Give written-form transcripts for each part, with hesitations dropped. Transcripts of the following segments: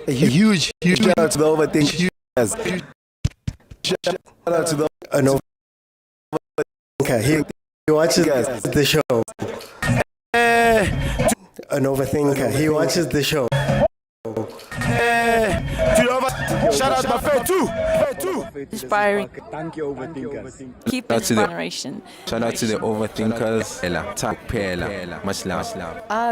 A huge shout out to the overthinkers. Shout out to the overthinker. He watches the show. An overthinker. He watches the show. Shout out to my Vert too. Inspiring. Thank you, overthinkers. Keep inspiration. Shout out to the overthinkers. Much love.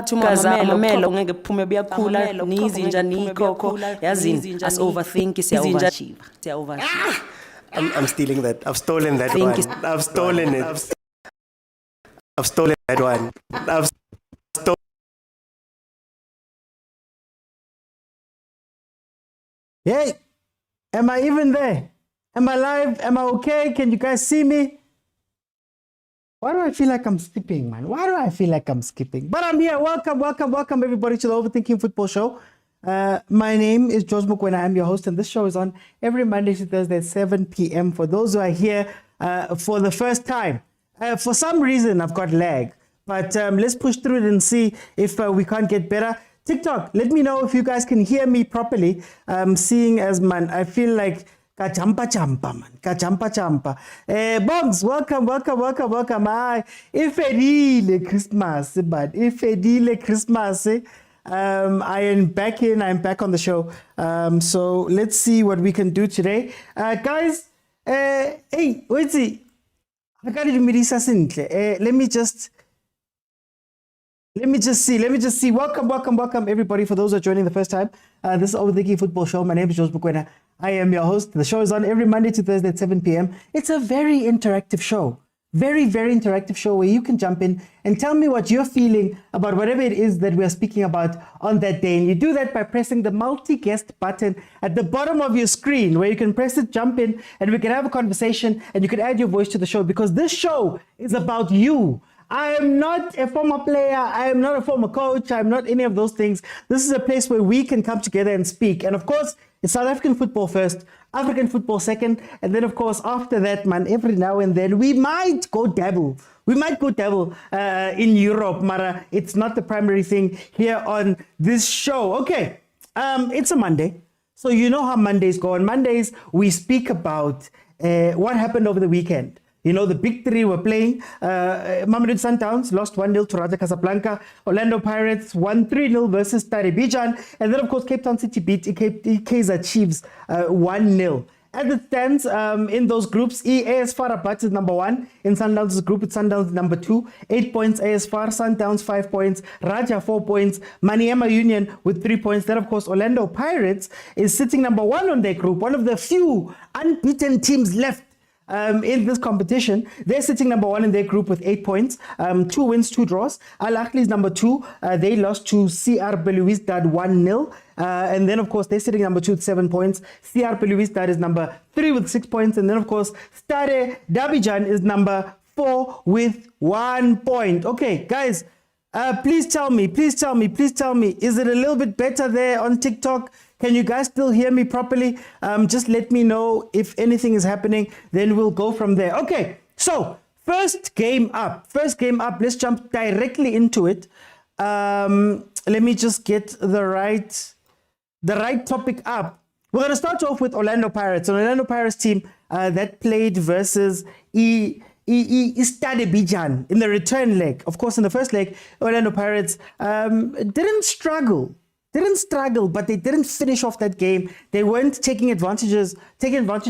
Tumamamelo ngeke kuphume buyakhula nizinja nikhokho yazini as overthink siya-overachieve. I'm stealing that. I've stolen that one. I've stolen it. I've stolen that one. I've stolen. Hey, am I even there? Am I live? Am I okay? Can you guys see me? Why do I feel like I'm skipping, man? Why do I feel like I'm skipping? But I'm here. Welcome everybody to the Overthinking Football Show. My name is George Mokwena. I'm your host, and this show is on every Monday to Thursday at 7 p.m. for those who are here for the first time. For some reason, I've got lag, but let's push through it and see if we can't get better. TikTok, let me know if you guys can hear me properly. Seeing as, man, I feel like Kachampa, man. Kachampa. Bongs, welcome. Ifedile Christmas, but Ifedile Christmas. I'm back on the show. So let's see what we can do today. Guys, hey, wait, I got it. Let me just see. Welcome, everybody. For those who are joining the first time, this is Overthinking Football Show. My name is George Mokwena. I am your host. The show is on every Monday to Thursday at 7 p.m. It's a very interactive show. Very, very interactive show where you can jump in and tell me what you're feeling about whatever it is that we are speaking about on that day. And you do that by pressing the multi-guest button at the bottom of your screen, where you can press it, jump in, and we can have a conversation, and you can add your voice to the show, because this show is about you. I am not a former player. I am not a former coach. I'm not any of those things. This is a place where we can come together and speak. And of course, it's South African football first, African football second. And then, of course, after that, man, every now and then, we might go dabble. In Europe, Mara. It's not the primary thing here on this show. Okay, it's a Monday. So you know how Mondays go. On Mondays, we speak about what happened over the weekend. You know, the big three were playing. Mamelodi Sundowns lost 1-0 to Raja Casablanca. Orlando Pirates won 3-0 versus STADE. And then, of course, Cape Town City beat Kaizer Chiefs 1-0. As it stands in those groups, AS FAR Rabat is number 1. In Sundowns' group, it's Sundowns number 2. 8 points, AS FAR. Sundowns 5 points. Raja 4 points. Maniema Union with 3 points. Then, of course, Orlando Pirates is sitting number 1 on their group. One of the few unbeaten teams left in this competition. They're sitting number 1 in their group with 8 points, 2 wins, 2 draws. Ahly is number 2. They lost to CR Belouizdad 1-0. And then, of course, they're sitting number 2 with 7 points. CR Belouizdad is number 3 with 6 points. And then, of course, STADE D'Abidjan is number 4 with 1 point. Okay, guys, please tell me, is it a little bit better there on TikTok? Can you guys still hear me properly? Just let me know if anything is happening, then we'll go from there. Okay, so first game up. Let's jump directly into it. Let me just get the right topic up. We're going to start off with Orlando Pirates. An Orlando Pirates team that played versus STADE D'Abidjan in the return leg. Of course, in the first leg, Orlando Pirates didn't struggle, but they didn't finish off that game. They weren't taking advantage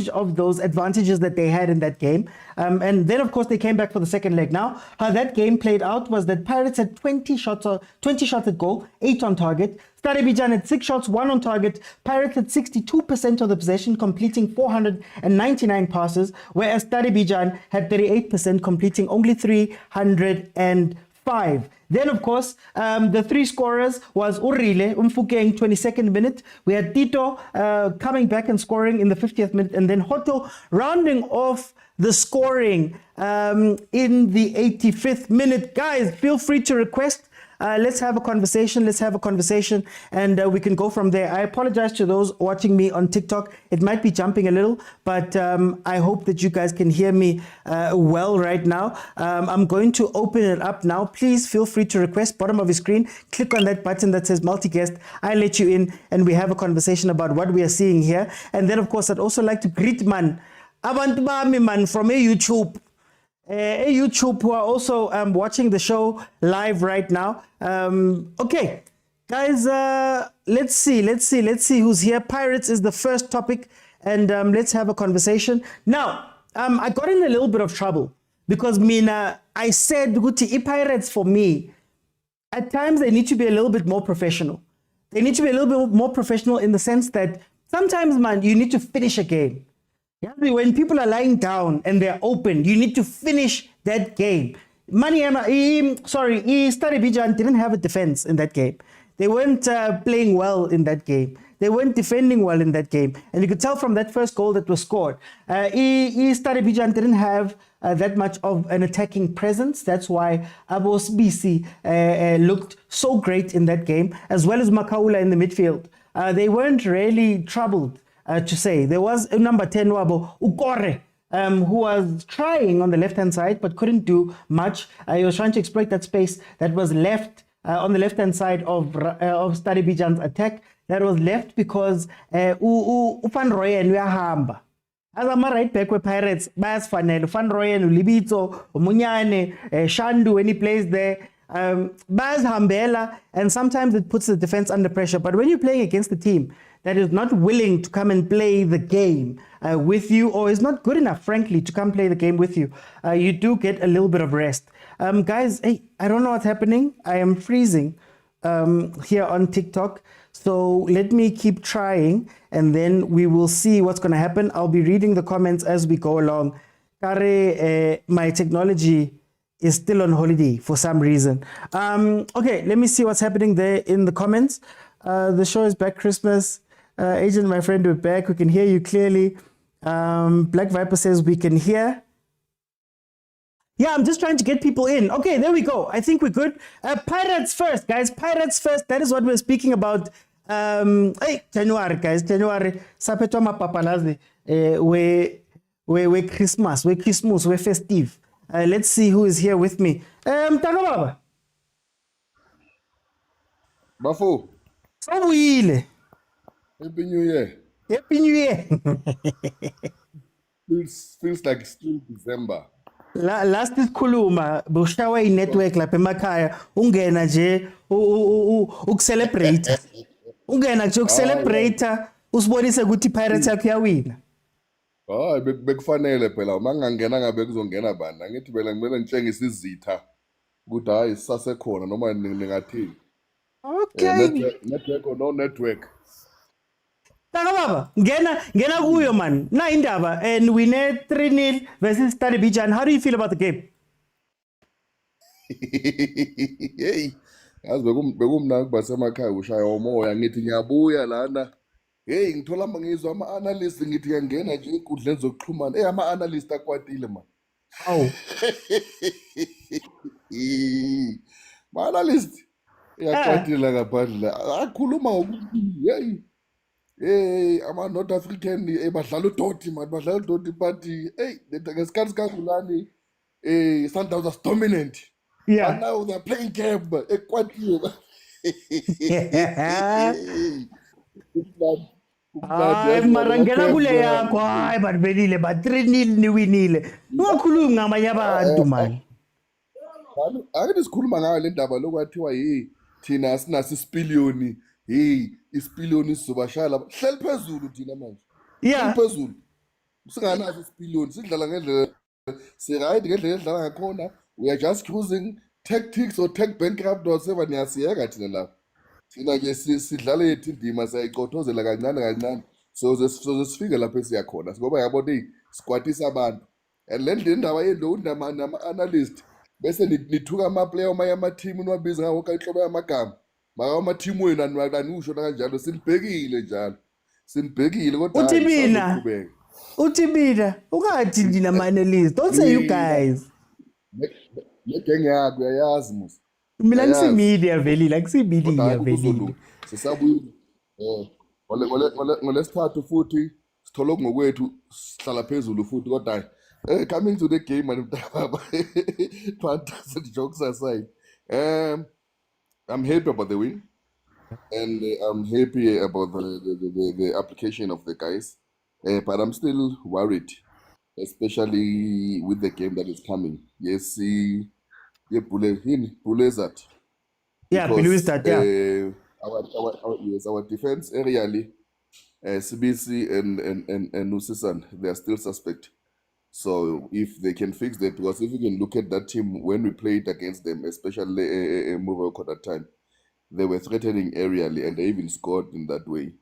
of those advantages that they had in that game. And then, of course, they came back for the second leg. Now, how that game played out was that Pirates had 20 shots at goal, 8 on target. STADE D'Abidjan had 6 shots, 1 on target. Pirates had 62% of the possession, completing 499 passes, whereas STADE D'Abidjan had 38%, completing only 305. Then, of course, the 3 scorers was Urile Umfukeng, 22nd minute. We had Tito coming back and scoring in the 50th minute. And then Hoto rounding off the scoring in the 85th minute. Guys, feel free to request Let's have a conversation. And we can go from there. I apologize to those watching me on TikTok. It might be jumping a little, but I hope that you guys can hear me well right now. I'm going to open it up now. Please feel free to request. Bottom of your screen, click on that button that says multi-guest. I let you in and we have a conversation about what we are seeing here. And then, of course, I'd also like to greet abantu bami man from YouTube. YouTube who are also watching the show live right now. Okay, guys, let's see who's here. Pirates is the first topic, and let's have a conversation. Now, I got in a little bit of trouble because I said, Guti, Pirates for me, at times they need to be a little bit more professional. They need to be a little bit more professional in the sense that sometimes, man, you need to finish a game. Yeah, when people are lying down and they're open, you need to finish that game. STADE Bijan didn't have a defense in that game. They weren't playing well in that game. They weren't defending well in that game. And you could tell from that first goal that was scored. STADE Bijan didn't have that much of an attacking presence. That's why Abos BC looked so great in that game, as well as Makaula in the midfield. They weren't really troubled. To say there was number 10 Wabo Ukore, who was trying on the left-hand side but couldn't do much. He was trying to exploit that space that was left on the left-hand side of STADE Bijan's attack. That was left because Van Rooyen uyahamba. As I'm right back with Pirates, Bas Fanel, Van Rooyen, Libito, Munyane, Shandu when he plays there. Baz Hambela, and sometimes it puts the defense under pressure. But when you're playing against a team that is not willing to come and play the game with you, or is not good enough, frankly, to come play the game with you, you do get a little bit of rest. Guys, hey, I don't know what's happening. I am freezing here on TikTok. So let me keep trying, and then we will see what's going to happen. I'll be reading the comments as we go along. Kare, my technology is still on holiday for some reason. Okay, let me see what's happening there in the comments. The show is back, Christmas. Agent, my friend, we're back. We can hear you clearly. Black Viper says we can hear. Yeah, I'm just trying to get people in. Okay, there we go. I think we're good. Pirates first, guys. Pirates first. That is what we're speaking about. Hey, January, guys. January. Sapeto mapapalazi. We Christmas. We festive. Let's see who is here with me. Baba. Bafo. Sawile. Happy New Year. Happy New Year. Feels like still December. Last isikhuluma bushawa i-network lapha emakhaya ungena nje ukucelebrate. Ungena nje ukucelebrate usibonise ukuthi iPirates yakho yawina. Hayi bekufanele phela mangangena ngabe kuzongena bani. Angithi phela kumele ngitshengise izitha ukuthi hayi sisasekhona noma ningathini. Okay. Network or no network. Baba, ngena kuyo man. Na indaba and we need 3-0 versus STADE Bijan. How do you feel about the game? Hey. Yazi bekumnandi basemakhaya ushaya umoya ngithi ngiyabuya lana. Hey ngithola ngizwa ama-analyst ngithi ngiyangena nje inkundleni zokuxhumana. Ama-analyst akwatile man. Awu. Ma-analyst yakwatile ngaphandle. Akhuluma ngokuthi hey ama-North African badlala udoti man, badlala udoti but hey ngesikhathi sikaRulani Sundowns was dominant. Yeah. And now they're playing game ekwatile. Hayi marangena kule yakho hayi banibelile ba 3-0 niwinile. Ungakhulumi ngamanye abantu man. Ake sikhuluma ngayo le ndaba lokwathiwa thina sinaso isipiliyoni isipiliyoni sizobashala hleli phezulu thina manje. Yeah. Phezulu. Singanaso isipiliyoni sidlala ngendlela right ngendlela edlala ngakhona. We are just using tactics or tech bankrupt or whatever niyasiyeka thina lapha. Thina ke sidlala yethu indima siyayicothozela kancane so sifike lapha esiyakhona ngoba yabona sikwatisa abantu and le ndaba yendo undama nama-analyst bese nithuka ama-player amanye ama-team niwabiza ngawo inhlobo yamagama maka ama-team wenu anisho kanjalo sinibhekile njalo sinibhekile kodwa uthi mina ungathi nama-analyst don't say you guys le gang yakho uyayazi musa Mina ngisi media veli, like si media Kodwa veli. kuzolunga. Sisabuyile. Ngolesithathu futhi sithola ngokwethu sihlala phezulu futhi kodwa coming to the game man mntaba. Fantastic jokes aside. I'm happy about the win. And I'm happy about the application of the guys. But I'm still worried, especially with the game that is coming. Yes, Bulezat. Yeah, believe that, yeah. Our defense aerially, CBC and Nusisan, they are still suspect. So if they can fix that, because if you can look at that team when we played against them, especially Morocco at that time, they were threatening aerially and they even scored in that way.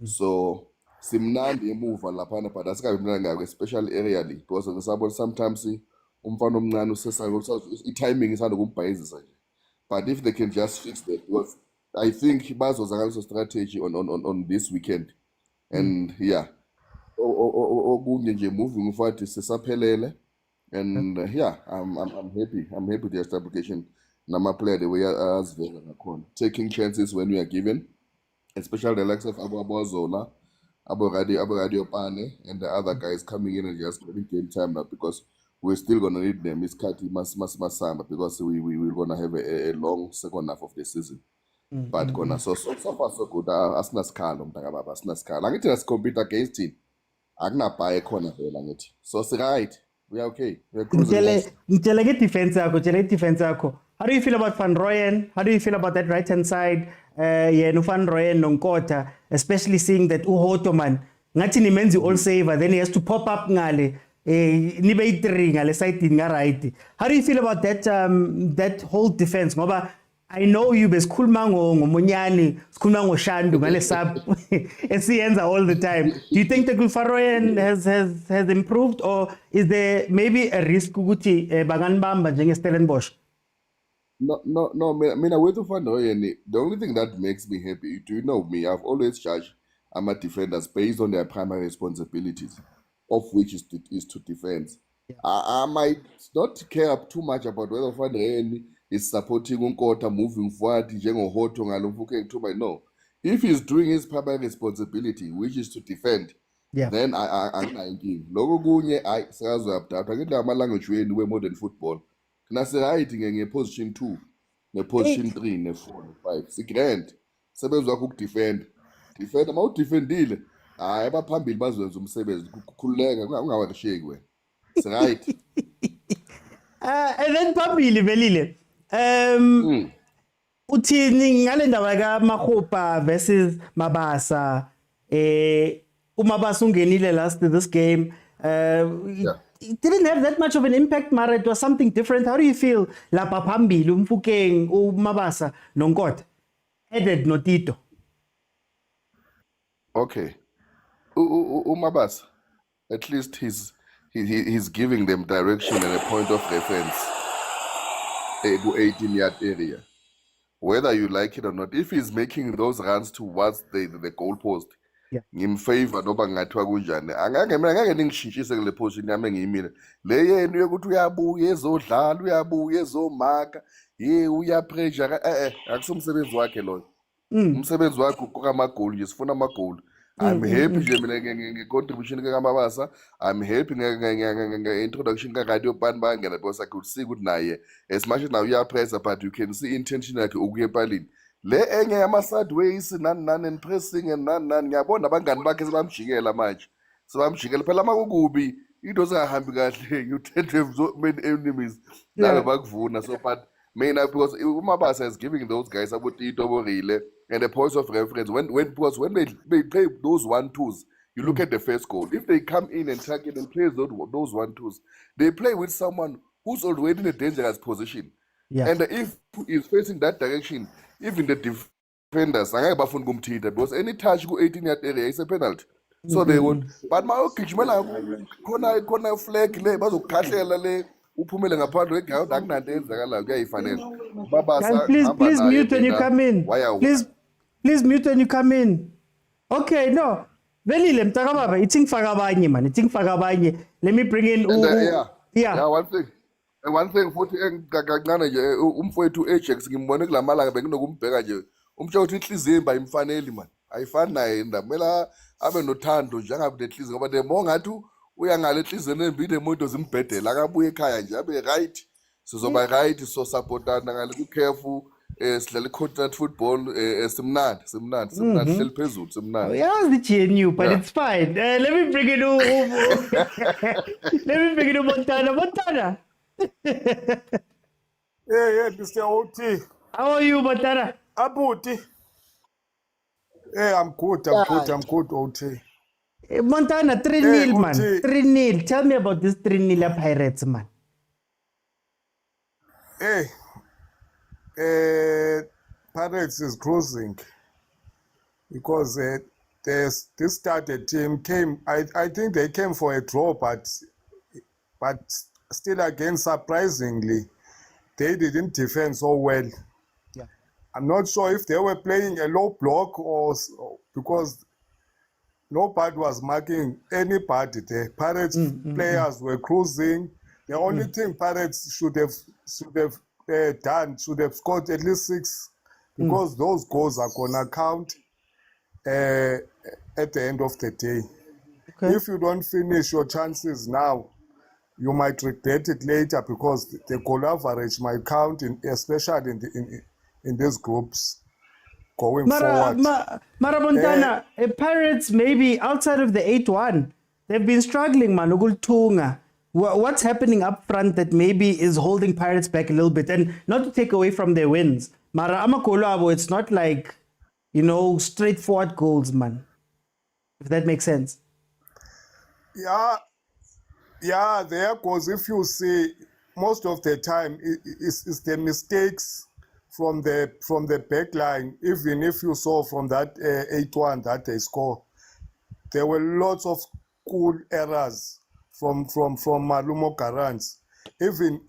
So simnandi move lapana but asikabe especially aerially because sometimes umfana omncane usesanga timing is ukumbhayizisa nje. But if they can just fix that, because I think bazoza strategy on this weekend. And yeah, okunye nje moving forward sisaphelele. And yeah, I'm happy. I'm happy with the establishment. Nama player the way as taking chances when we are given, especially the likes of Abu Zola, Abu Radio Pane, and the other guys coming in and just getting game time now because we're still gonna need them. It's Kati Masama because we're gonna have a long second half of the season. But gonna so far so good. Asna scala umntaka asna scala. Angithi let's compete against it. Akunabhaye khona vela ngithi. So it's right. We are okay. We are cruising. Ngitshela defense yakho. How do you feel about Van Rooyen? How do you feel about that right-hand side? Yena Van Rooyen nonkotha, especially seeing that uHoto man, ngathi nimenzi all saver, then he has to pop up ngale, nibe i-3 ngale side nga right. How do you feel about that that whole defense? Ngoba I know you besikhuluma ngoMonyani, sikhuluma ngoShandu ngale sub esiyenza all the time. Do you think that Van Rooyen has improved, or is there maybe a risk ukuthi banganibamba njenge Stellenbosch? No. I mean, I wait to find out. The only thing that makes me happy, do you know me? I've always judged my defenders based on their primary responsibilities, of which is to defend. Yeah. I might not care too much about whether Van Rooyen is supporting Unkota moving forward. No, if he's doing his primary responsibility, which is to defend, then I give. Logo gunye I sazo abdata. Get the language we do modern football. Nasirayithi ngeposition 2 neposition 3 ne4 ne5 sigrand sebenza ukudefend uma udefendile hayi abaphambili bazwenza umsebenzi kukhululeka ungawasheki wena it's right. And then phambili velile uthini ngale ndaba kaMakgopa versus Mabasa uMabasa ungenile last this game it didn't have that much of an impact, Mara. It was something different. How do you feel? Lapa phambili Mfukeng uMabasa nonkotha added notito. Okay. Umabasa, at least he's giving them direction and a point of reference. 18-yard area. Whether you like it or not, if he's making those runs towards the goalpost, ngimfavor noba ngathiwa kunjani angeke ningishintshise kule position yami ngiyimile le yenu yokuthi uyabuya ezodlala uyabuya ezomaka uyapressure akusumsebenzi wakhe lo umsebenzi wakhe ukukha amagoli nje sifuna amagoli. I'm happy nje mina nge-contribution kaMabasa. I'm happy nge-introduction ka-radio bani bangena because I could see ukuthi naye as much as now uyapressa but you can see intention yakhe ukuya empalini. Le enye yama-sideways nani and pressing and nani ngiyabona abangani bakhe sebamjikela manje sebamjikela phela makukubi into zingahambi kahle you tend to have so many enemies nalo bakuvuna. So but mina because uMabasa is giving those guys abotito borile and the points of reference because when they play those 1-2s, you look at the first goal, if they come in and target and play those 1-2s, they play with someone who's already in a dangerous position. And if he's facing that direction, even the defenders, because any touch go 18-yard area is a penalty. So they would. But my corner flag le bazokhahlela le uphumele ngaphandle kweground akunanto enzakala kuyayifanela. Please mute when you come in. Please mute when you come in. Okay, no. Velile mtakababa, ithi ngifaka abanye man, ithi ngifaka abanye. Let me bring in yeah, one thing. One thing futhi engakancane nje umfowethu Ajax ngimbone kulamalanga benginokumbheka nje umtsho uthi inhliziyo imba imfaneli man ayifani naye ndamela abe nothando nje angabe nenhliziyo ngoba demo ngathi uya ngale enhliziyweni embile emoto zimbhedela akabuye ekhaya nje abe right sizoba right so supportana ngale ku-CAF sidlala i-continent football simnandi hleli phezulu simnandi. Yeah, the GNU, but it's fine. Let me bring it to Montana. Yeah, Mr. OT. How are you, Montana? Abuti. I'm good, OT. Montana, 3-0, man. 3-0. Tell me about this 3-0 Pirates, man. Pirates is cruising because this STADE team came. I think they came for a draw, but still again, surprisingly, they didn't defend so well. Yeah. I'm not sure if they were playing a low block or because nobody was marking anybody. The Pirates players were cruising. The only thing Pirates should have scored at least 6 because those goals are gonna count at the end of the day. Okay. If you don't finish your chances now, you might regret it later because the goal average might count, especially in these groups going forward. Mara Montana, Pirates maybe outside of the 8-1, they've been struggling, man. What's happening up front that maybe is holding Pirates back a little bit? And not to take away from their wins, Mara Amakolabo, it's not like, straightforward goals, man. If that makes sense. Yeah, there goes. If you see, most of the time it's the mistakes from the back line. Even if you saw from that 8-1 that they score, there were lots of cool errors from Malumo Garants. Even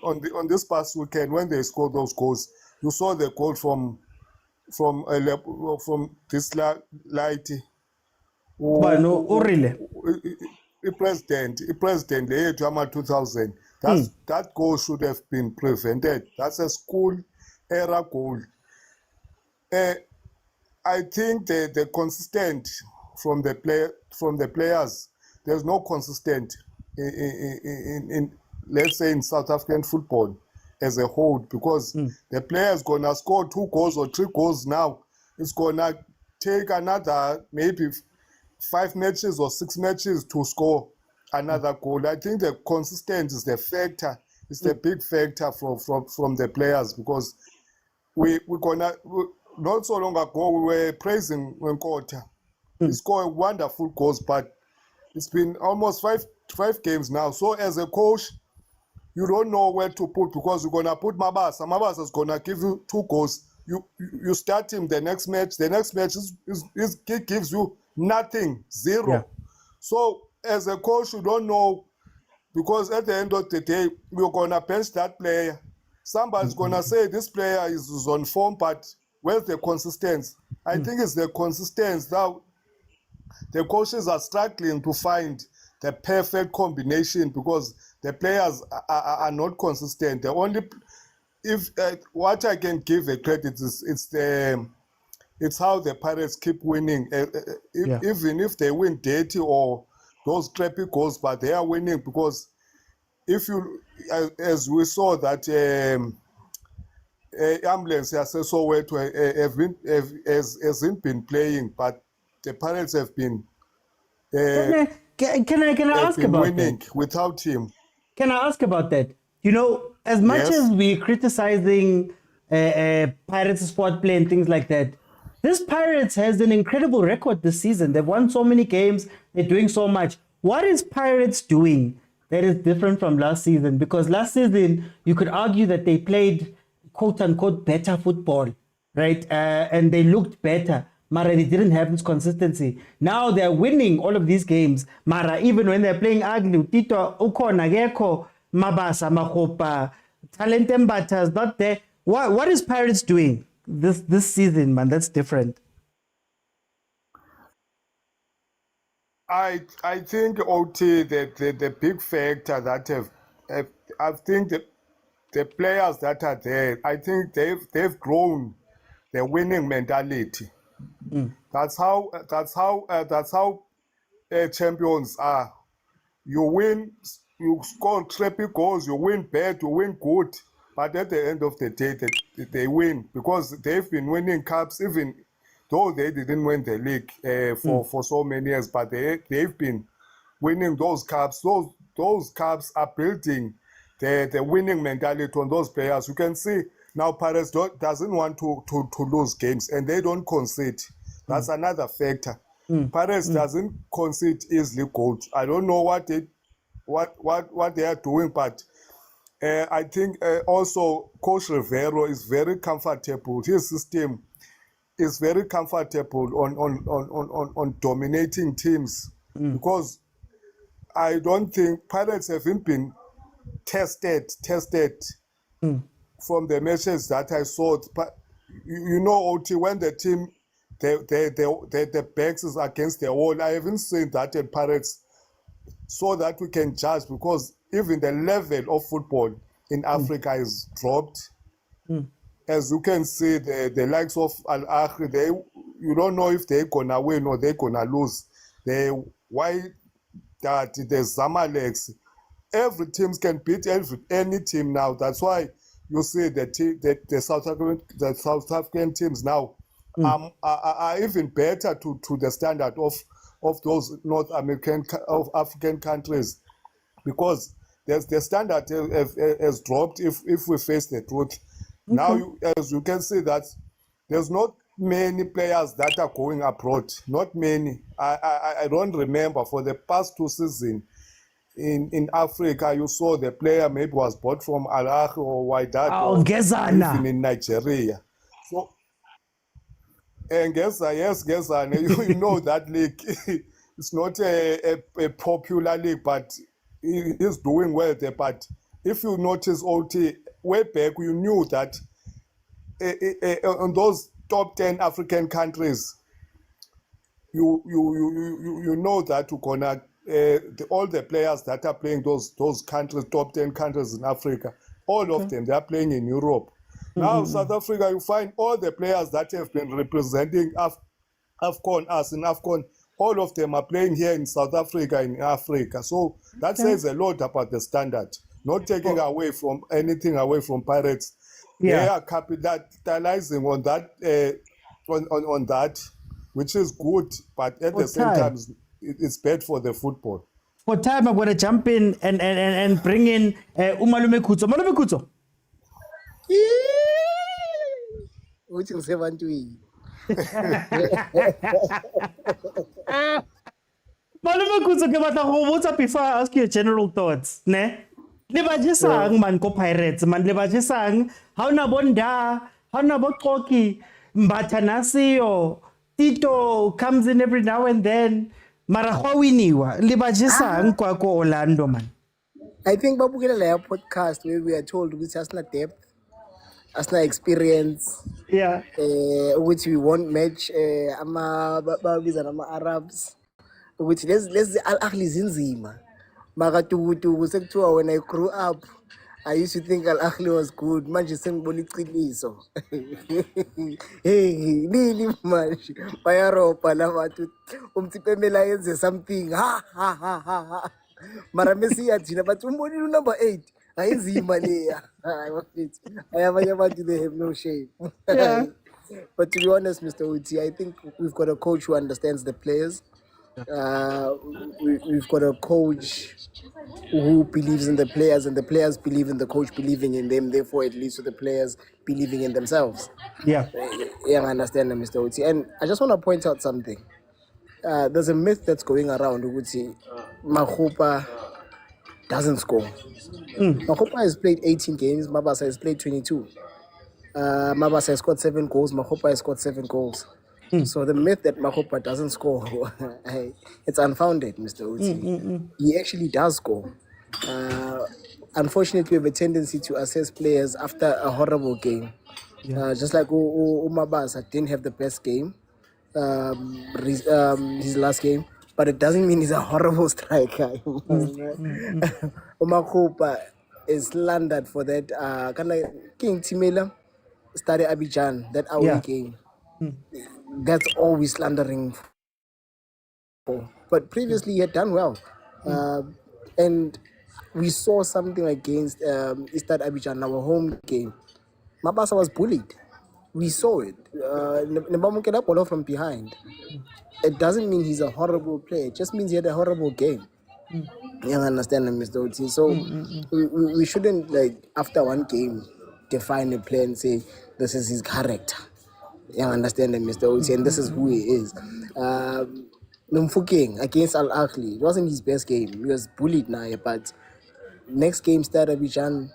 on this past weekend when they scored those goals, you saw the goal from this lighty. President the 2000. That goal should have been prevented. That's a school era goal. I think the consistent from the players. There's no consistent in let's say in South African football as a whole because the player's gonna score 2 goals or 3 goals now. It's gonna take another maybe 5 matches or 6 matches to score another goal. I think the consistency is the factor. It's the big factor from the players because not so long ago we were praising Wenkota. He scored wonderful goals, but it's been almost five games now. So as a coach, you don't know where to put because you're gonna put Mabasa. Mabasa is gonna give you 2 goals. You start him the next match. The next match gives you nothing, 0. Yeah. So as a coach, you don't know because at the end of the day, you're gonna bench that player. Somebody's gonna say this player is on form, but where's the consistency? I think it's the consistency that the coaches are struggling to find the perfect combination because the players are not consistent. The only what I can give a credit is it's how the Pirates keep winning. Even if they win dirty or those crappy goals, but they are winning because if you, as we saw that ambulance has soweto hasn't been playing, but the Pirates have been. Can I ask about winning that? Without him? Can I ask about that? As much as we're criticizing Pirates' sport play and things like that, this Pirates has an incredible record this season. They've won so many games. They're doing so much. What is Pirates doing that is different from last season? Because last season, you could argue that they played quote-unquote better football, right? And they looked better. Mara, they didn't have this consistency. Now they're winning all of these games. Mara, even when they're playing ugly, Tito, Uko, Nageko, Mabasa, Mahopa, Talent Mbata is not there. What is Pirates doing this season, man? That's different. I think, OT, that the big factor that have I think that the players that are there, I think they've grown the winning mentality. That's how champions are. You win, you score crappy goals, you win bad, you win good, but at the end of the day, they win because they've been winning cups, even though they didn't win the league for so many years, but they've been winning those cups. Those cups are building the winning mentality on those players. You can see now Paris doesn't want to lose games, and they don't concede. That's another factor. Paris doesn't concede easily goals. I don't know what they are doing, but I think also Coach Rivero is very comfortable. His system is very comfortable on dominating teams because I don't think Pirates haven't been tested from the matches that I saw. But you know, OT, when the team the backs is against the wall, I haven't seen that in Pirates, so that we can judge, because even the level of football in Africa is dropped. As you can see, the likes of Ahly, you don't know if they're gonna win or they're gonna lose. The Zamaleks, every team can beat any team now. That's why you see the South African teams now are even better to the standard of those North American of African countries, because the standard has dropped if we face the truth. Now, as you can see, that there's not many players that are going abroad. Not many. I don't remember for the past 2 seasons in Africa, you saw the player maybe was bought from Ahly or Wydad or even in Nigeria. So, and Gezana, you know that league. It's not a popular league, but he's doing well there. But if you notice, OT, way back, you knew that on those top 10 African countries, you know that you're gonna all the players that are playing those countries, top 10 countries in Africa, all of them, they are playing in Europe. Now, South Africa, you find all the players that have been representing us in AFCON, all of them are playing here in South Africa, in Africa. So that says a lot about the standard. Not taking away from anything away from Pirates. They are capitalizing on that, on that, which is good, but at the same time, it's bad for the football. For time, I'm going to jump in and bring in Umalume Kutso. Malume Kutso. Which is 70. Malume Kutso, ke batla go botsa before I ask you general thoughts, ne? Le ba jesang man ko Pirates, man le ba jesang, ha ona bonda, ha ona boqoki, Mbathanasio, Tito comes in every now and then. Mara go winiwa, le ba jesang kwa ko Orlando, man. I think babukela la podcast where we are told which has not depth, has not experience. Yeah. Which we won't match ama Arabs. Which let's Al-Ahli zinzima. Makatugutugu sekuthiwa when I grew up, I used to think Al-Ahli was good. Manje sengibona iqiniso. Hey, lili manje. Bayaropa labantu. Umtipemela yenze something. Ha. Mara Messi yathina but umbonile number 8. Ayinzima leya. I have abantu, they have no shame. Yeah. But to be honest, Mr. Uti, I think we've got a coach who understands the players. We've got a coach who believes in the players, and the players believe in the coach believing in them. Therefore, it leads to the players believing in themselves. Yeah. Yeah, I understand that, Mr. Uti. And I just want to point out something. There's a myth that's going around, Uti. Makgopa doesn't score. Makgopa has played 18 games. Mabasa has played 22. Mabasa has scored 7 goals. Makgopa has scored 7 goals. So the myth that Makgopa doesn't score, it's unfounded, Mr. Uti. He actually does score. Unfortunately, we have a tendency to assess players after a horrible game. Just like Mabasa didn't have the best game, his last game, but it doesn't mean he's a horrible striker. Makgopa is slandered for that kind of King Timela STADE Abidjan, that away game. That's always slandering for. But previously he had done well. And we saw something against STADE Abidjan, our home game. Mabasa was bullied. We saw it. Nebamukela ball from behind. It doesn't mean he's a horrible player. It just means he had a horrible game. You understand, Mr. Oti? So we shouldn't, like, after one game, define a player and say, this is his character. You understand, Mr. Oti? And this is who he is. Numfuking against Ahly, it wasn't his best game. He was bullied now, but next game, STADE Abidjan,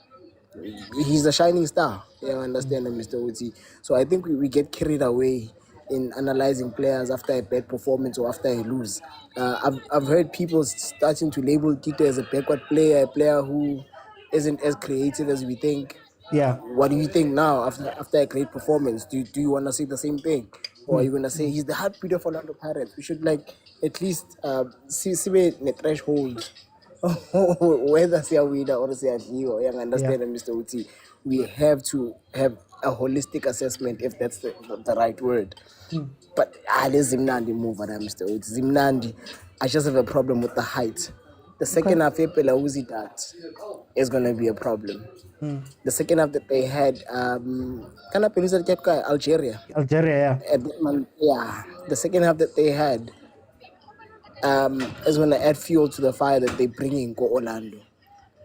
he's a shining star. You understand, Mr. Oti? So I think we get carried away in analyzing players after a bad performance or after a lose. I've heard people starting to label Tito as a backward player, a player who isn't as creative as we think. Yeah. What do you think now after a great performance? Do you want to say the same thing? Or are you going to say he's the heartbeat of Orlando Pirates? We should, like, at least see the threshold. Whether say a winner or say a hero, you understand, Mr. Uti? We have to have a holistic assessment, if that's the right word. But there's Zimnandi move, Mr. Uti. Zimnandi, I just have a problem with the height. The second half, that is going to be a problem. The second half that they had, Algeria. Algeria, Yeah. The second half that they had is going to add fuel to the fire that they bring in Orlando.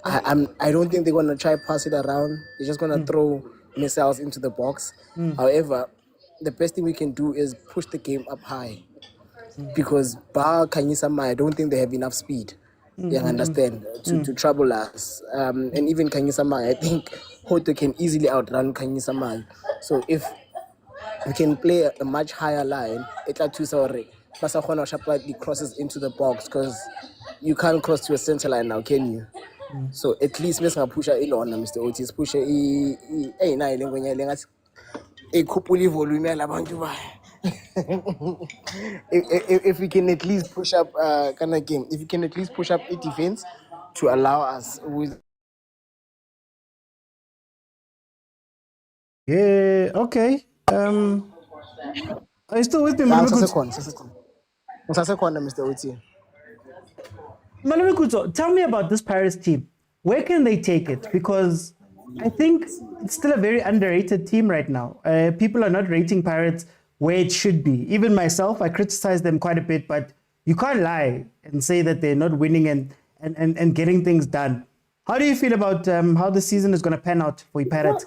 I don't think they're going to try pass it around. They're just going to throw missiles into the box. However, the best thing we can do is push the game up high. Because Kanyisama, I don't think they have enough speed. You understand? To trouble us. And even Kanyisama, I think Hoto can easily outrun Kanyisama. So if we can play a much higher line, the crosses into the box, because you can't cross to a center line now, can you? So at least let's push it on, Mr. Otis. Push if we can at least push up if we can at least push up a defense to allow us with. Yeah, okay. Are you still with me, Mr. Oti. Malemekuto, tell me about this Paris team. Where can they take it? Because I think it's still a very underrated team right now. People are not rating Pirates where it should be. Even myself, I criticize them quite a bit, but you can't lie and say that they're not winning and getting things done. How do you feel about how the season is going to pan out for you Pirates?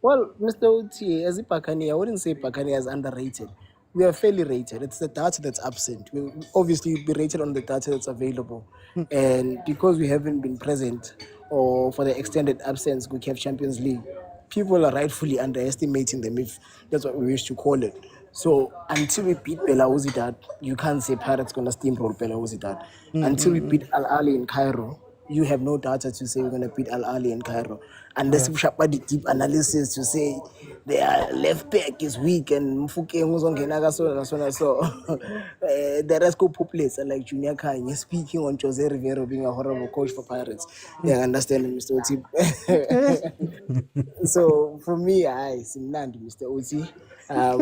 Well, Mr. Oti, as a Pakani, I wouldn't say Pakani is underrated. We are fairly rated. It's the data that's absent. We obviously be rated on the data that's available. And because we haven't been present, or for the extended absence with CAF Champions League, people are rightfully underestimating them, if that's what we wish to call it. So until we beat Belaouzidat, you can't say Pirates going to steamroll Belaouzidat. Until we beat Ahly in Cairo, you have no data to say we're going to beat Ahly in Cairo. Unless we have the deep analysis to say their left back is weak and Mfuke so the rest go populates like Junior Khanye speaking on Jose Rivero being a horrible coach for Pirates. Yeah, understand, Mr. Oti. So for me, Simnandi, Mr. Oti.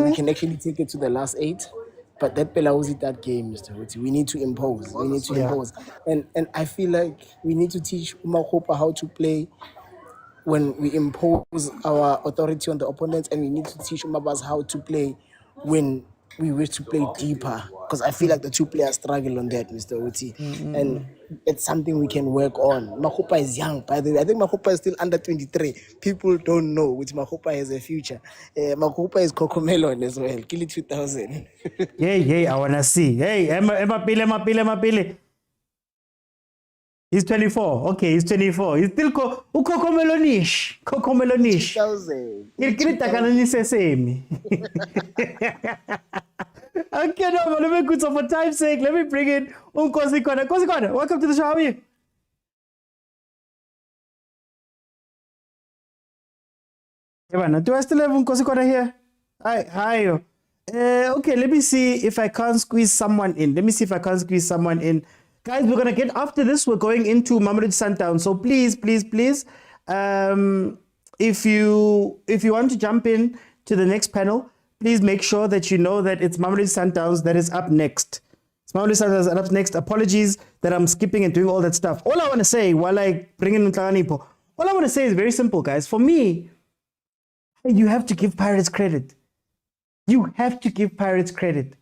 We can actually take it to the last 8. But that Belaouzi, that game, Mr. Oti, we need to impose. We need to impose. And I feel like we need to teach Umakopa how to play when we impose our authority on the opponents, and we need to teach Umabas how to play when we wish to play deeper. Because I feel like the two players struggle on that, Mr. Oti. And it's something we can work on. Makopa is young, by the way. I think Makopa is still under 23. People don't know which Makopa has a future. Makopa is Cocomelon as well. Kill it 2000. Yeah, I want to see. Hey, Emma. He's 24. Okay, he's 24. He's still Cocomelonish. 2000. Okay, no, but let me good. So for time's sake, let me bring in Nkosi Kona. Nkosi Kona, welcome to the show. How are you? Do I still have Nkosi Kona here? Hi. Okay, let me see if I can't squeeze someone in. Guys, we're going to get, after this, we're going into Mamelodi Sundowns. So please, if you want to jump in to the next panel, please make sure that you know that it's Mamelodi Sundowns that is up next. It's Mamelodi Sundowns that is up next. Apologies that I'm skipping and doing all that stuff. All I want to say while I bring in Ntlanipo, all I want to say is very simple, guys. For me, you have to give Pirates credit. You have to give Pirates credit.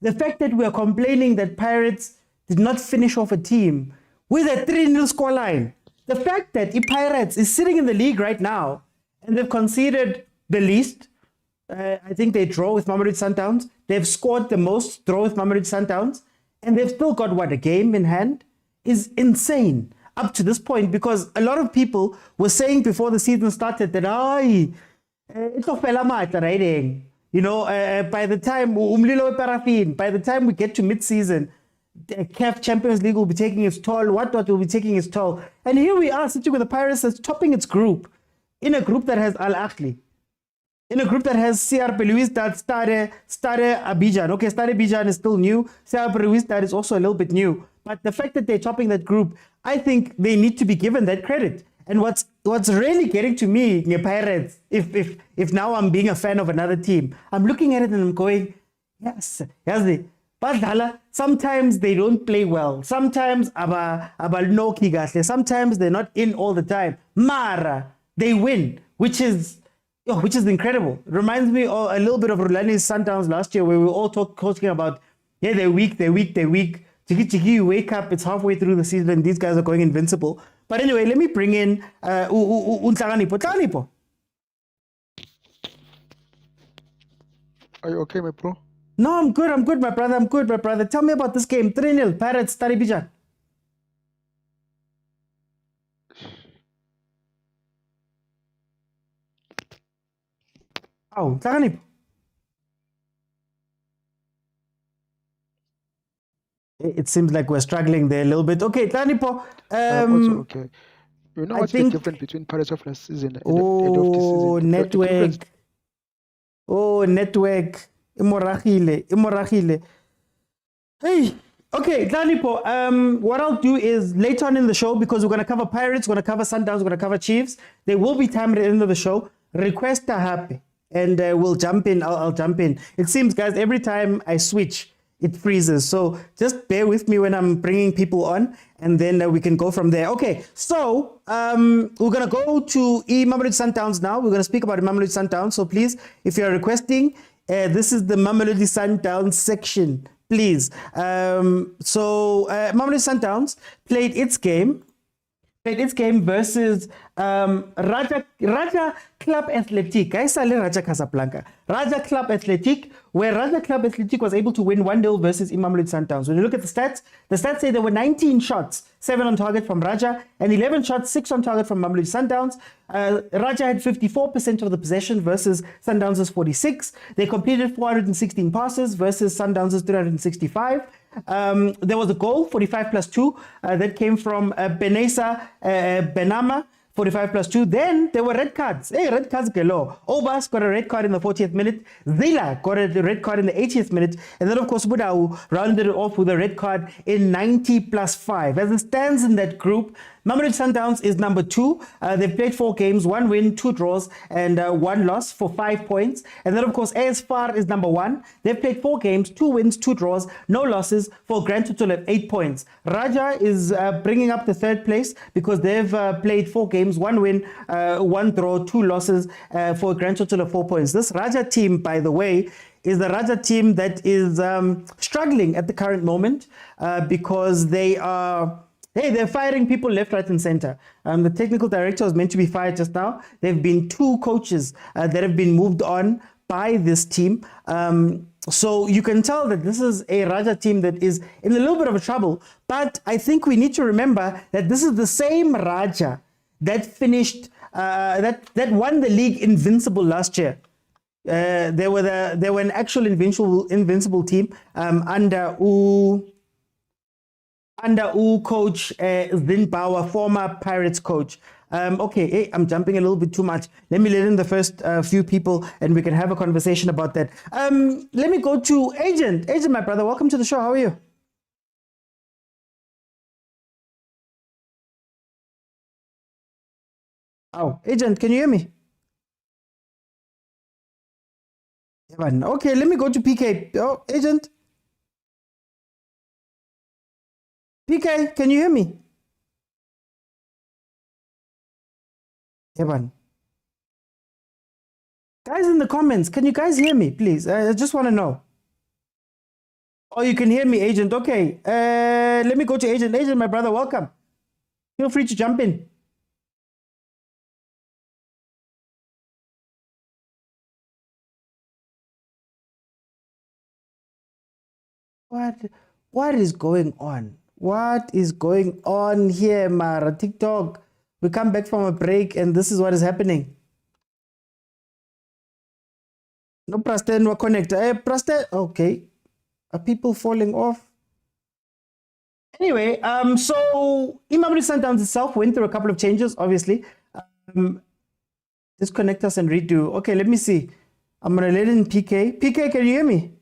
The fact that we are complaining that Pirates did not finish off a team with a 3-0 scoreline. The fact that Pirates is sitting in the league right now and they've conceded the least. I think they draw with Mamelodi Sundowns. They've scored the most, draw with Mamelodi Sundowns. And they've still got, a game in hand is insane up to this point, because a lot of people were saying before the season started that, it's a fella matter, right? By the time by the time we get to mid-season, the CAF Champions League will be taking its toll. What will be taking its toll? And here we are sitting with the Pirates that's topping its group, in a group that has Ahly, in a group that has CR Belouizdad, Stade Abidjan. Okay, Stade Abidjan is still new. CR Belouizdad is also a little bit new. But the fact that they're topping that group, I think they need to be given that credit. And what's really getting to me, Pirates, if now I'm being a fan of another team, I'm looking at it and I'm going, yes, but sometimes they don't play well. Sometimes sometimes they're not in all the time. Mara, they win, which is incredible. It reminds me a little bit of Rulani's Sundowns last year, where we were all talking about, they're weak. Chiki, you wake up, it's halfway through the season and these guys are going invincible. But anyway, let me bring in Ntlanipo. Are you okay, my bro? No, I'm good, my brother. Tell me about this game. 3-0, Pirates, Stade Abidjan. Oh, Ntlanipo. It seems like we're struggling there a little bit. Okay, Ntlanipo. Also okay. You know what's the difference between Pirates of last season and of this season? Network. Imorachile. Hey, okay, Ntlanipo. What I'll do is later on in the show, because we're going to cover Pirates, we're going to cover Sundowns, we're going to cover Chiefs. There will be time at the end of the show. Request a happy. And we'll jump in. I'll jump in. It seems, guys, every time I switch, it freezes. So just bear with me when I'm bringing people on, and then we can go from there. Okay, so we're going to go to Mamelodi Sundowns now. We're going to speak about Mamelodi Sundowns. So please, if you're requesting, this is the Mamelodi Sundowns section, please. Mamelodi Sundowns played its game versus Raja Club Athletic. I saw Raja Casablanca. Raja Club Athletic, where Raja Club Athletic was able to win 1-0 versus Mamelodi Sundowns. When you look at the stats say there were 19 shots, 7 on target from Raja, and 11 shots, 6 on target from Mamelodi Sundowns. Raja had 54% of the possession versus Sundowns' 46. They completed 416 passes versus Sundowns' 365. There was a goal, 45+2, that came from Benesa Benama, 45+2. Then there were red cards. Hey, red cards galore. Obas got a red card in the 40th minute. Zila got a red card in the 80th minute. And then, of course, Budau rounded it off with a red card in 90+5. As it stands in that group, Mamelodi Sundowns is number 2. They've played 4 games, 1 win, 2 draws, and 1 loss for 5 points. And then, of course, AS FAR is number 1. They've played 4 games, 2 wins, 2 draws, no losses, for a grand total of 8 points. Raja is bringing up the 3rd place because they've played 4 games, 1 win, 1 draw, 2 losses, for a grand total of 4 points. This Raja team, by the way, is the Raja team that is struggling at the current moment because they are... Hey, they're firing people left, right, and center. The technical director was meant to be fired just now. There have been 2 coaches that have been moved on by this team. So you can tell that this is a Raja team that is in a little bit of trouble. But I think we need to remember that this is the same Raja that finished, that won the league invincible last year. They were an actual invincible team under coach Zimbabwe, former Pirates coach. Okay, hey, I'm jumping a little bit too much. Let me let in the first few people and we can have a conversation about that. Let me go to Agent. Agent, my brother, welcome to the show. How are you? Oh, agent, can you hear me? Okay, let me go to PK. Oh, agent. PK, can you hear me? Guys in the comments, can you guys hear me, please? I just want to know. Oh, you can hear me, agent. Okay. Let me go to agent. Agent, my brother, welcome. Feel free to jump in. What is going on? What is going on here, Mara? TikTok. We come back from a break and this is what is happening. No Praste, no connect. Praste, okay. Are people falling off? Anyway, so Mamelodi Sundowns itself went through a couple of changes, obviously. Disconnect us and redo. Okay, let me see. I'm gonna let in PK. PK, can you hear me?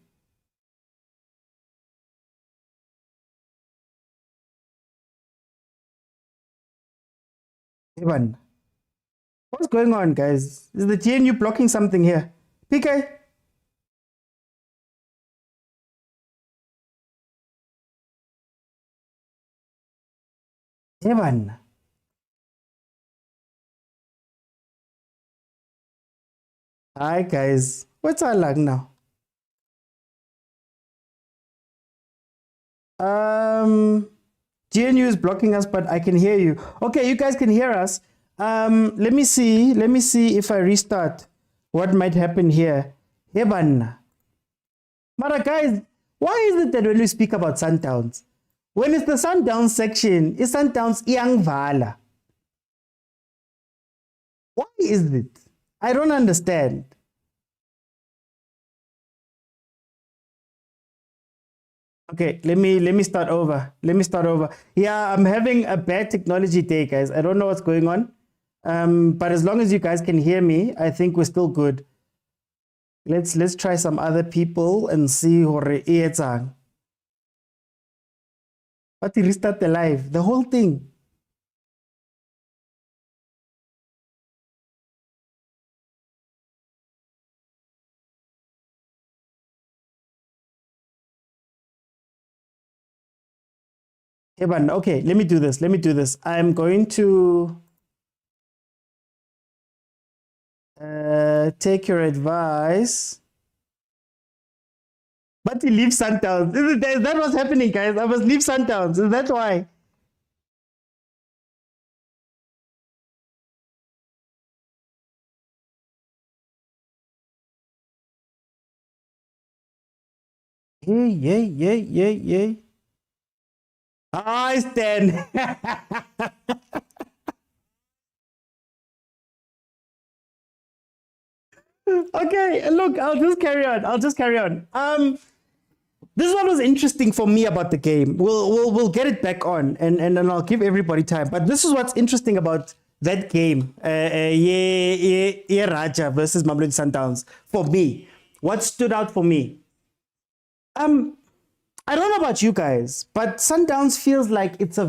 Evan, what's going on, guys? Is the GNU blocking something here? PK? Evan. Hi, guys. What's our lag now? GNU is blocking us, but I can hear you. Okay, you guys can hear us. Let me see if I restart. What might happen here? Evan. Mara, guys, why is it that when we speak about Sundowns, when it's the Sundowns section, it's Sundowns Iangvala? Why is it? I don't understand. Okay, let me start over. Yeah, I'm having a bad technology day, guys. I don't know what's going on. But as long as you guys can hear me, I think we're still good. Let's try some other people and see hore etsang. But restart the live, the whole thing. Evan, okay, let me do this. I'm going to take your advice. But he leaves Sundowns. Is that what's happening, guys? I must leave Sundowns. Is that why? Yay. Hi, Stan. Okay, look, I'll just carry on. This is what was interesting for me about the game. We'll get it back on and I'll give everybody time. But this is what's interesting about that game. Raja versus Mamelodi Sundowns. For me, what stood out for me? I don't know about you guys, but Sundowns feels like it's a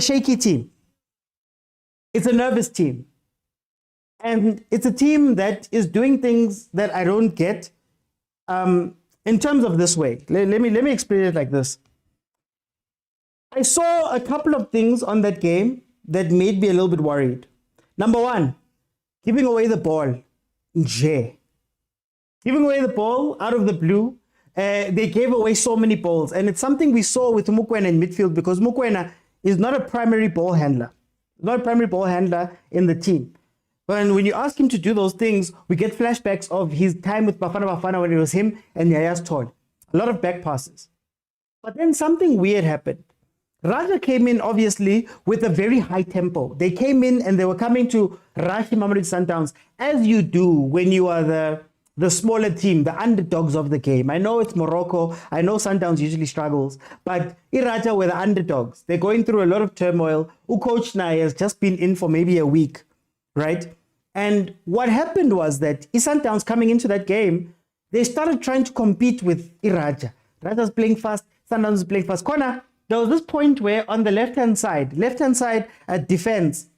shaky team. It's a nervous team. And it's a team that is doing things that I don't get in terms of this way. Let me explain it like this. I saw a couple of things on that game that made me a little bit worried. Number one, giving away the ball. Giving away the ball out of the blue. They gave away so many balls. And it's something we saw with Mokwena in midfield because Mokwena is not a primary ball handler. Not a primary ball handler in the team. But when you ask him to do those things, we get flashbacks of his time with Bafana when it was him and Yaya's Todd. A lot of back passes. But then something weird happened. Raja came in, obviously, with a very high tempo. They came in and they were coming to rush Mamelodi Sundowns, as you do when you are the smaller team, the underdogs of the game. I know it's Morocco. I know Sundowns usually struggles. But Raja were the underdogs. They're going through a lot of turmoil. Coach Nai has just been in for maybe a week. Right? And what happened was that Sundowns coming into that game, they started trying to compete with Raja. Raja's playing fast, Sundowns is playing fast. Kona, there was this point where on the left-hand side, defense,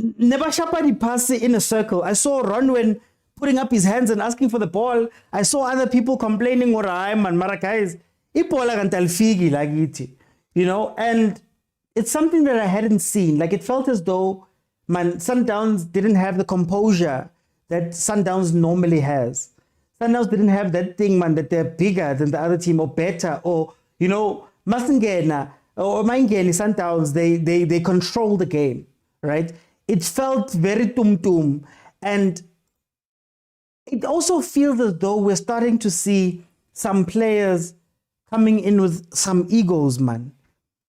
Nebashapani pass in a circle. I saw Ronwen putting up his hands and asking for the ball. I saw other people complaining, or I'm and Maracais, you know, and it's something that I hadn't seen. Like, it felt as though, man, Sundowns didn't have the composure that Sundowns normally has. Sundowns didn't have that thing, man, that they're bigger than the other team or better, or, you know, Masingena or Mangeni Sundowns, they control the game, right? It felt very tum-tum, and it also feels as though we're starting to see some players coming in with some egos, man.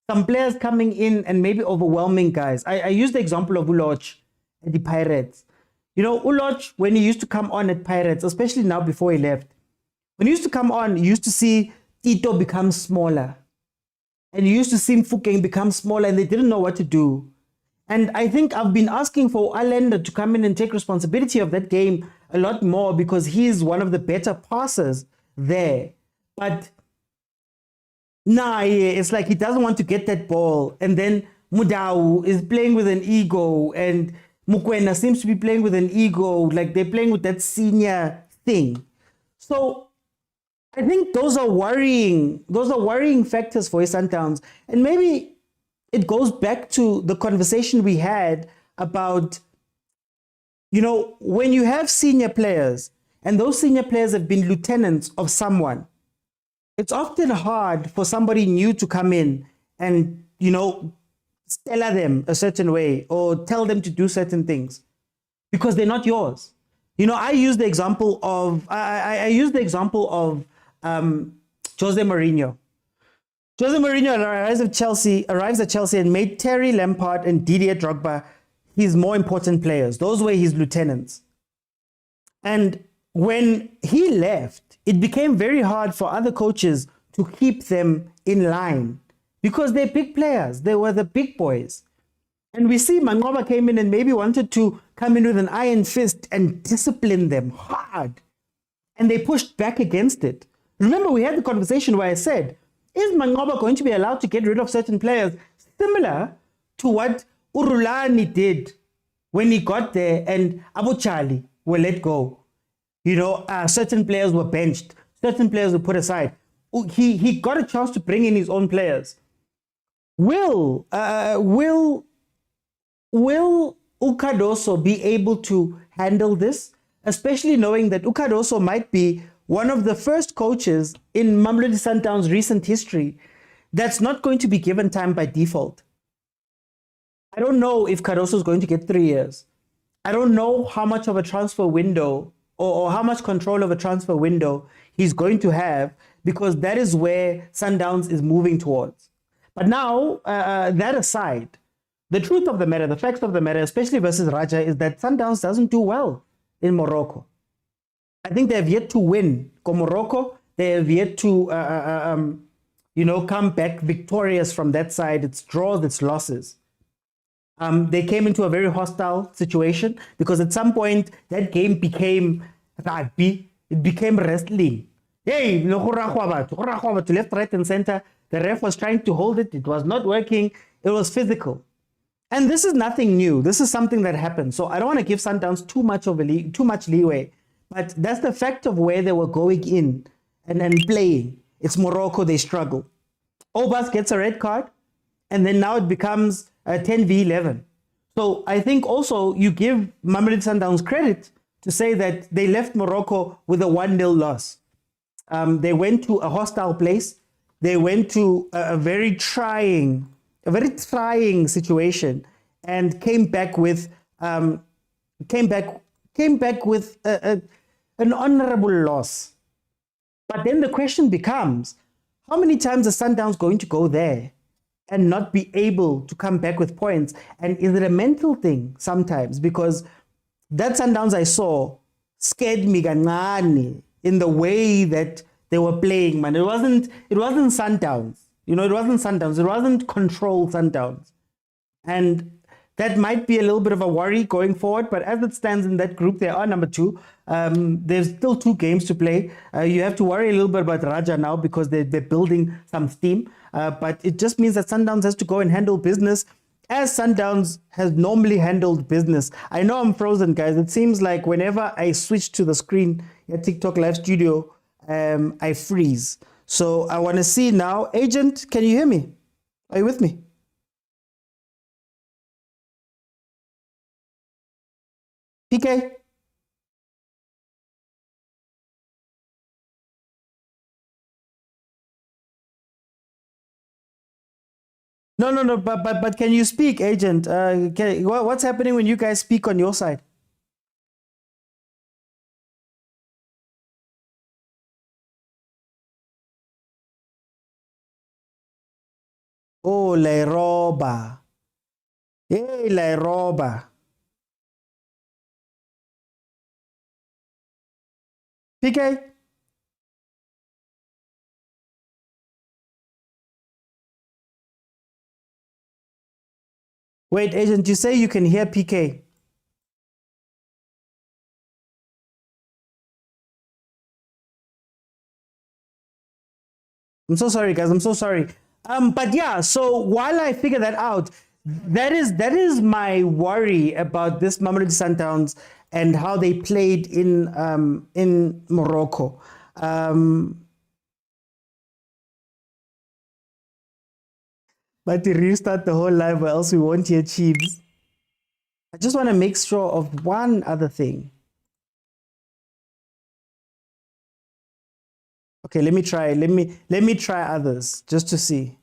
Some players coming in and maybe overwhelming guys. I use the example of Uloch at the Pirates. You know, Uloch, when he used to come on at Pirates, especially now before he left, when he used to come on, you used to see Tito become smaller. And you used to see Mfukeng become smaller, and they didn't know what to do. And I think I've been asking for Allende to come in and take responsibility of that game a lot more, because he's one of the better passers there. But it's like he doesn't want to get that ball. And then Mudau is playing with an ego, and Mokwena seems to be playing with an ego, like they're playing with that senior thing. So I think those are worrying factors for his Sundowns. And maybe it goes back to the conversation we had about, you know, when you have senior players and those senior players have been lieutenants of someone, it's often hard for somebody new to come in and, you know, stellar them a certain way or tell them to do certain things because they're not yours. You know, I use the example of Jose Mourinho. Jose Mourinho arrives at Chelsea and made Terry Lampard and Didier Drogba his more important players. Those were his lieutenants. And when he left, it became very hard for other coaches to keep them in line because they're big players. They were the big boys. And we see Mangoba came in and maybe wanted to come in with an iron fist and discipline them hard. And they pushed back against it. Remember, we had the conversation where I said, is Mangoba going to be allowed to get rid of certain players similar to what Rulani did when he got there and Abu Chali were let go? You know, certain players were benched, certain players were put aside. He got a chance to bring in his own players. Will Ukadoso be able to handle this? Especially knowing that Ukadoso might be one of the first coaches in Mamelodi Sundowns' recent history that's not going to be given time by default. I don't know if Cardoso is going to get 3 years. I don't know how much of a transfer window or how much control of a transfer window he's going to have, because that is where Sundowns is moving towards. But now, that aside, the truth of the matter, the facts of the matter, especially versus Raja, is that Sundowns doesn't do well in Morocco. I think they have yet to win. Morocco, they have yet to, come back victorious from that side. It's draws, it's losses. They came into a very hostile situation because at some point that game became rugby. It became wrestling. Hey, to left, right, and center. The ref was trying to hold it. It was not working. It was physical. And this is nothing new. This is something that happened. So I don't want to give Sundowns too much leeway. But that's the fact of where they were going in and playing. It's Morocco, they struggle. Obas gets a red card, and then now it becomes a 10v11. So I think also you give Mamelodi Sundowns credit to say that they left Morocco with a 1-0 loss. They went to a hostile place. They went to a very trying situation and came back with an honorable loss. But then the question becomes, how many times is Sundowns going to go there and not be able to come back with points? And is it a mental thing sometimes? Because that Sundowns I saw scared me gancane in the way that they were playing, man. It wasn't Sundowns. You know, it wasn't Sundowns. It wasn't controlled Sundowns. And that might be a little bit of a worry going forward, but as it stands in that group, they are number 2. There's still 2 games to play. You have to worry a little bit about Raja now because they're building some steam. But it just means that Sundowns has to go and handle business as Sundowns has normally handled business. I know I'm frozen, guys. It seems like whenever I switch to the screen at TikTok Live Studio, I freeze. So I want to see now. Agent, can you hear me? Are you with me? PK? No, but can you speak, Agent? What's happening when you guys speak on your side? Oh, la roba. Hey, la roba. PK? Wait, Agent, you say you can hear PK? I'm so sorry, guys. I'm so sorry. But yeah, so while I figure that out, that is my worry about this Mamelodi Sundowns and how they played in Morocco. But to restart the whole live, or else we won't hear Chiefs. I just want to make sure of one other thing. Okay, let me try. Let me try others just to see.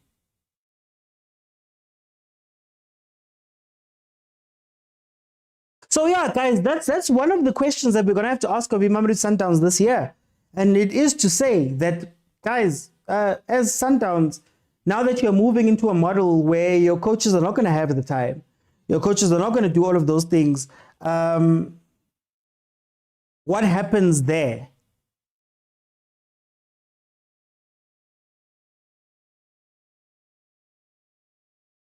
So yeah, guys, that's one of the questions that we're gonna have to ask of Mamelodi Sundowns this year, and it is to say that, guys, as Sundowns, now that you're moving into a model where your coaches are not gonna have the time, your coaches are not gonna do all of those things. What happens there?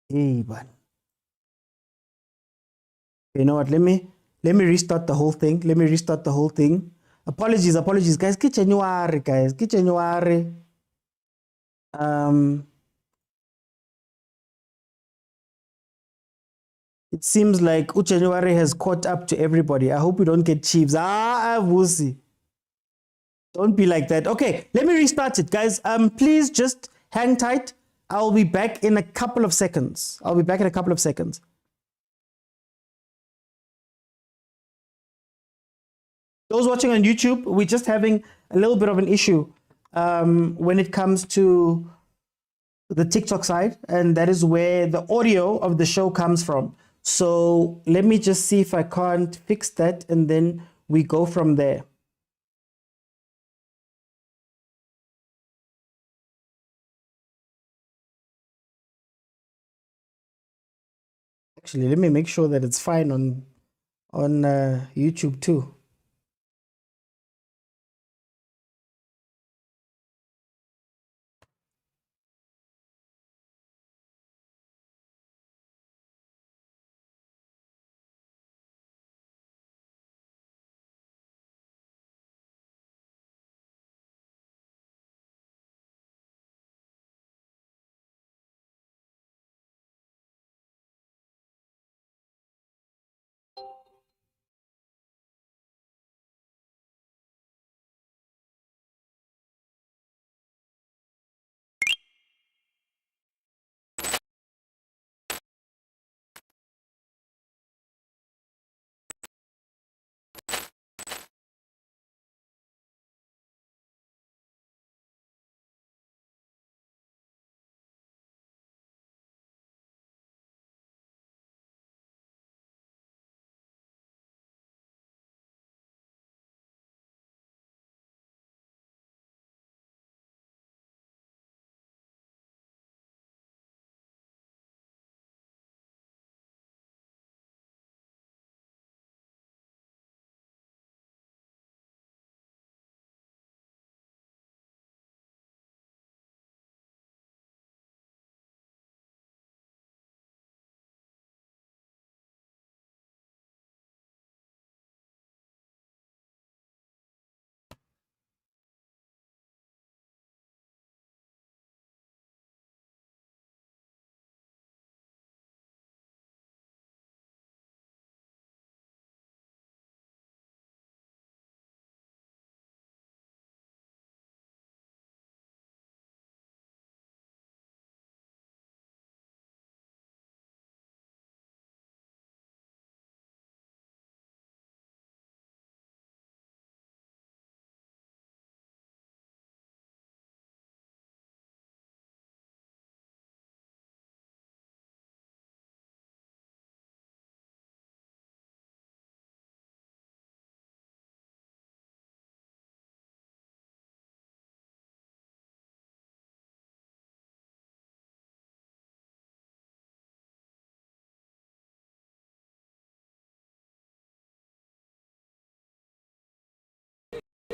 Hey, man. You know what? Let me restart the whole thing. Let me restart the whole thing. Apologies, guys. Get January, guys. Get January. It seems like January has caught up to everybody. I hope we don't get Chiefs. We'll see. Don't be like that. Okay, let me restart it, guys. Please just hang tight. I'll be back in a couple of seconds. Those watching on YouTube, we're just having a little bit of an issue when it comes to the TikTok side, and that is where the audio of the show comes from. So let me just see if I can't fix that, and then we go from there. Actually, let me make sure that it's fine on YouTube too.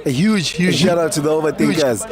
A huge shout out to the overthinkers.